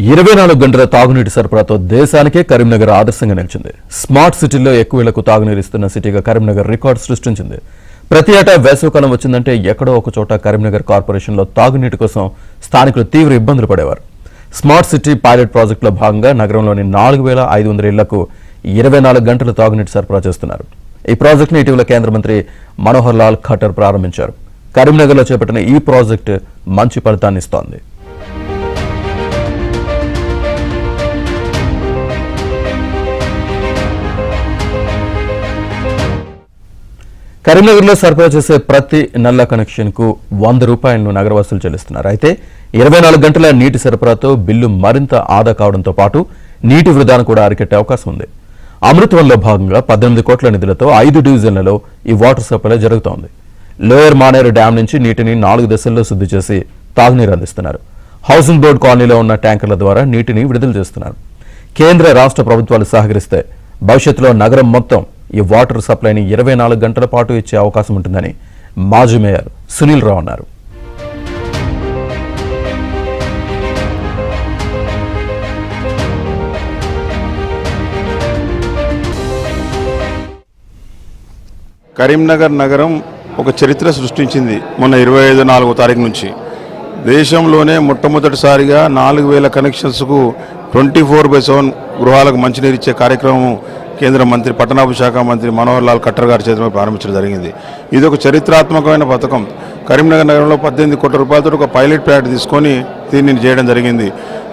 24 గంటల తాగునీటి సరఫరాతో దేశానికే కరీంనగర్ ఆదర్శంగా నిలిచింది. స్మార్ట్ సిటీల్లో ఎక్కువ ఇళ్లకు తాగునీరు ఇస్తున్న సిటీగా కరీంనగర్ రికార్డు సృష్టించింది. ప్రతి ఏటా వేసవికాలం వచ్చిందంటే ఎక్కడో ఒక చోట కరీంనగర్ కార్పొరేషన్లో తాగునీటి కోసం స్థానికులు తీవ్ర ఇబ్బందులు పడేవారు. స్మార్ట్ సిటీ పైలట్ ప్రాజెక్టులో భాగంగా నగరంలోని 4500 ఇళ్లకు 24 గంటలు తాగునీటి సరఫరా చేస్తున్నారు. ఈ ప్రాజెక్టును ఇటీవల కేంద్ర మంత్రి మనోహర్ లాల్ ఖట్టర్ ప్రారంభించారు. కరీంనగర్లో చేపట్టిన ఈ ప్రాజెక్టు మంచి ఫలితాన్ని ఇస్తోంది. కరీంనగర్లో సరఫరా చేసే ప్రతి నల్ల కనెక్షన్ కు 100 రూపాయలను నగరవాసులు చెల్లిస్తున్నారు. అయితే 24 గంటల నీటి సరఫరాతో బిల్లు మరింత ఆదా కావడంతో పాటు నీటి వృధాను కూడా అరికట్టే అవకాశం ఉంది. అమృతవన్లో భాగంగా 18 కోట్ల నిధులతో 5 డివిజన్లలో ఈ వాటర్ సప్లై జరుగుతోంది. లోయర్ మానేరు డ్యాం నుంచి నీటిని 4 దశల్లో శుద్ధి చేసి తాగునీరు అందిస్తున్నారు. హౌసింగ్ బోర్డు కాలనీలో ఉన్న ట్యాంకర్ల ద్వారా నీటిని విడుదల చేస్తున్నారు. కేంద్ర రాష్ట్ర ప్రభుత్వాలు సహకరిస్తే భవిష్యత్తులో నగరం మొత్తం ఈ వాటర్ సప్లైని 24 గంటల పాటు ఇచ్చే అవకాశం ఉంటుందని మాజీ మేయర్ సునీల్ రావు అన్నారు. కరీంనగర్ నగరం ఒక చరిత్ర సృష్టించింది. మొన్న 25/4 తారీఖు నుంచి దేశంలోనే మొట్టమొదటిసారిగా 4000 కనెక్షన్స్కు 24/7 గృహాలకు మంచినీరు ఇచ్చే కార్యక్రమం కేంద్ర మంత్రి పట్టణాభివృద్ధి శాఖ మంత్రి మనోహర్ లాల్ ఖట్టర్ గారి చేతిలో ప్రారంభించడం జరిగింది. ఇది ఒక చరిత్రాత్మకమైన పథకం. కరీంనగర్ నగరంలో 18 కోట్ల రూపాయలతో ఒక పైలట్ ప్రాజెక్ట్ తీసుకొని దీన్ని చేయడం జరిగింది.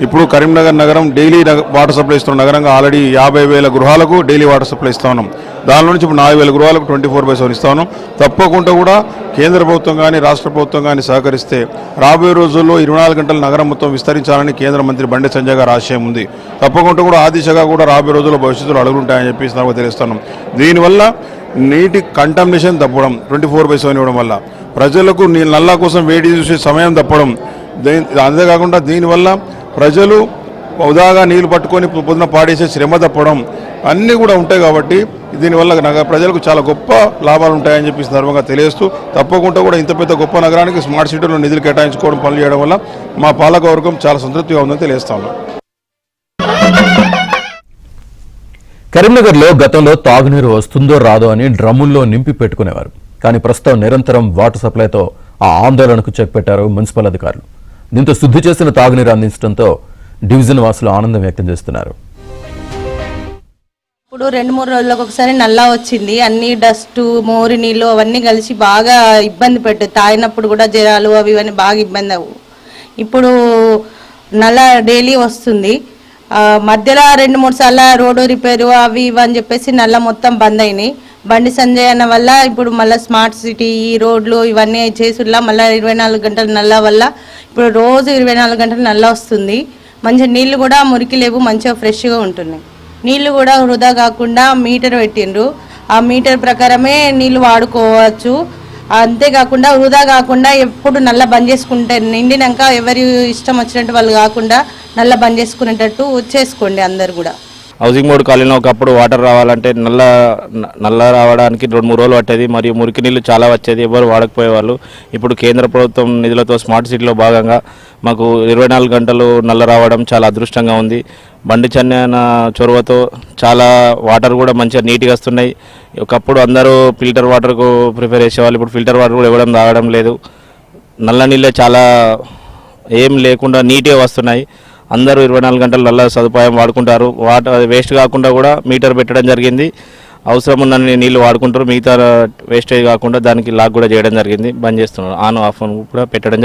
ఇప్పుడు కరీంనగర్ నగరం డైలీ వాటర్ సప్లై ఇస్తున్న నగరంగా ఆల్రెడీ 50,000 గృహాలకు డైలీ వాటర్ సప్లై ఇస్తా ఉన్నాం. దానిలో నుంచి ఇప్పుడు 4000 గృహాలకు 24/7 ఇస్తా ఉన్నాం. తప్పకుండా కూడా కేంద్ర ప్రభుత్వం కానీ రాష్ట్ర ప్రభుత్వం కానీ సహకరిస్తే రాబోయే రోజుల్లో 24 గంటల నగరం మొత్తం విస్తరించాలని కేంద్ర మంత్రి బండి సంజయ్ గారు ఆశయం ఉంది. తప్పకుండా కూడా ఆ దిశగా కూడా రాబోయే రోజుల్లో భవిష్యత్తులో అడుగుంటాయని చెప్పి తెలుస్తున్నాం. దీనివల్ల నీటి కంటామినేషన్ తప్పడం, 24/7 ఇవ్వడం వల్ల ప్రజలకు నల్లా కోసం వేడి చూసే సమయం తప్పడం, అంతేకాకుండా దీనివల్ల ప్రజలు ఉదాగా నీళ్లు పట్టుకొని పొద్దున పాడేసే శ్రమ తప్పడం అన్నీ కూడా ఉంటాయి. కాబట్టి దీనివల్ల ప్రజలకు చాలా గొప్ప లాభాలు ఉంటాయని చెప్పి సందర్భంగా తెలియజేస్తూ తప్పకుండా కూడా ఇంత పెద్ద గొప్ప నగరానికి స్మార్ట్ సిటీలో నిధులు కేటాయించుకోవడం పనులు చేయడం వల్ల మా పాలకవర్గం చాలా సంతృప్తిగా ఉందని తెలియజేస్తాము. కరీంనగర్లో గతంలో తాగునీరు వస్తుందో రాదో అని డ్రమ్ముల్లో నింపి పెట్టుకునేవారు. కానీ ప్రస్తుతం నిరంతరం వాటర్ సప్లైతో ఆ ఆందోళనకు చెక్ పెట్టారు మున్సిపల్ అధికారులు. దీంతో శుద్ధి చేసిన తాగునీరు అందించడంతో డివిజన్ వాసులు ఆనందం వ్యక్తం చేస్తున్నారు. ఇప్పుడు 2-3 రోజులకు ఒకసారి నల్లా వచ్చింది. అన్ని డస్ట్, మోరి నీళ్ళు అవన్నీ కలిసి బాగా ఇబ్బంది పెట్టాయి. తాగినప్పుడు కూడా జ్వరాలు అవి ఇవన్నీ బాగా ఇబ్బంది అవ్వు. ఇప్పుడు నల్లా డైలీ వస్తుంది. మధ్యలో 2-3 సార్లు రోడ్డు రిపేరు అవి ఇవి అని చెప్పేసి నల్ల మొత్తం బంద్ అయినాయి. బండి సంజయ్ అన్న వల్ల ఇప్పుడు మళ్ళీ స్మార్ట్ సిటీ ఈ రోడ్లు ఇవన్నీ చేసుల్లా మళ్ళీ 24 గంటల నల్ల వల్ల ఇప్పుడు రోజు 24 గంటల నల్ల వస్తుంది. మంచిగా నీళ్లు కూడా మురికి లేవు, మంచిగా ఫ్రెష్గా ఉంటున్నాయి. నీళ్లు కూడా వృధా కాకుండా మీటర్ పెట్టిండ్రు. ఆ మీటర్ ప్రకారమే నీళ్లు వాడుకోవచ్చు. అంతేకాకుండా వృధా కాకుండా ఎప్పుడు నల్ల బంద్ చేసుకుంటే నిండినాక ఎవరి ఇష్టం వచ్చినట్టు వాళ్ళు కాకుండా నల్ల బంద్ చేసుకునేటట్టు చేసుకోండి అందరు కూడా. హౌసింగ్ బోర్డు కాలనీలో ఒకప్పుడు వాటర్ రావాలంటే నల్ల రావడానికి 2-3 రోజులు పట్టేది. మరియు మురికి నీళ్ళు చాలా వచ్చేది, ఎవరు వాడకపోయేవాళ్ళు. ఇప్పుడు కేంద్ర ప్రభుత్వం నిధులతో స్మార్ట్ సిటీలో భాగంగా మాకు 24 గంటలు నల్ల రావడం చాలా అదృష్టంగా ఉంది. బండి చెన్నైన చొరవతో చాలా వాటర్ కూడా మంచిగా నీట్గా వస్తున్నాయి. ఒకప్పుడు అందరూ ఫిల్టర్ వాటర్కు ప్రిఫర్ చేసేవాళ్ళు, ఇప్పుడు ఫిల్టర్ వాటర్ కూడా ఇవ్వడం తాగడం లేదు. నల్ల నీళ్ళే చాలా ఏం లేకుండా నీట్గా వస్తున్నాయి. అందరూ 24 గంటలు నల్ల సదుపాయం వాడుకుంటారు. వాటర్ వేస్ట్ కాకుండా కూడా మీటర్ పెట్టడం జరిగింది. అవసరం ఉన్న నీళ్ళు వాడుకుంటారు. మిగతా వేస్టేజ్ కాకుండా దానికి లాక్ కూడా చేయడం జరిగింది. బంద్ చేస్తున్నారు. ఆన్ ఆఫ్ కూడా పెట్టడం జరిగింది.